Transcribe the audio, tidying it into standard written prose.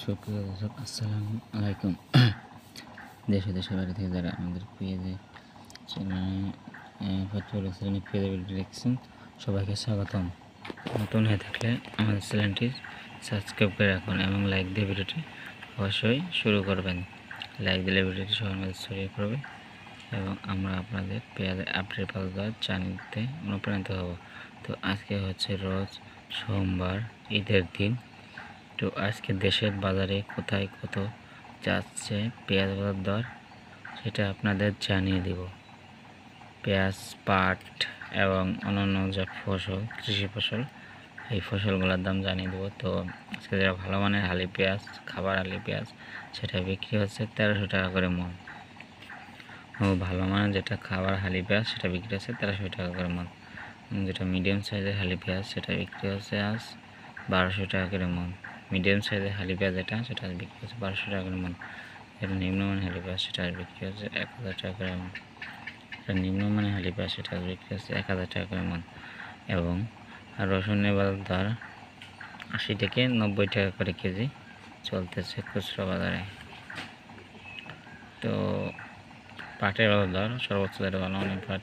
সুপ্রিয় দর্শক, আসসালামু আলাইকুম। দেশ ও দেশের বাইরে থেকে যারা আমাদের পেজে চ্যানেলে ভিডিও দেখছেন, সবাইকে স্বাগতম। নতুন হয়ে থাকলে আমাদের চ্যানেলটি সাবস্ক্রাইব করে রাখুন এবং লাইক দিয়ে ভিডিওটি অবশ্যই শুরু করবেন। লাইক দিলে ভিডিওটি সবার মধ্যে ছড়িয়ে পড়বে এবং আমরা আপনাদের পেজের আপডেট পাওয়া জানতে অনুপ্রাণিত হব। তো আজকে হচ্ছে রোজ সোমবার, ঈদের দিন। তো আজকে দেশের বাজারে কোথায় কত যাচ্ছে পেঁয়াজ বাজার দর সেটা আপনাদের জানিয়ে দেব। পেঁয়াজ, পাট এবং অন্যান্য যা ফসল, কৃষি ফসল, এই ফসলগুলোর দাম জানিয়ে দেবো। তো আজকে যারা ভালো মানের হালি পেঁয়াজ, খাবার হালি পেঁয়াজ, সেটা বিক্রি হচ্ছে 1300 টাকা করে মন। ও ভালো মানের যেটা খাবার হালি পেঁয়াজ সেটা বিক্রি হচ্ছে 1300 টাকা করে মন। যেটা মিডিয়াম সাইজের হালি পেঁয়াজ সেটা বিক্রি হচ্ছে আজ 1200 টাকা করে মন। মিডিয়াম সাইজের হালি পেঁয়াজ সেটা বিক্রি হচ্ছে 1200 টাকা করে মন। এটা নিম্নমানের হালি পেঁয়াজ সেটা বিক্রি হচ্ছে 1000 টাকা করে মন। এটা নিম্নমানের হালি পেঁয়াজ সেটা বিক্রি হচ্ছে 1000 টাকা করে মন। এবং রসুনের বাজার দর 80 থেকে 90 টাকা করে কেজি চলতেছে খুচরা বাজারে। তো পাটের বাজার দর সর্বোচ্চ দরে ভালো মানের পাট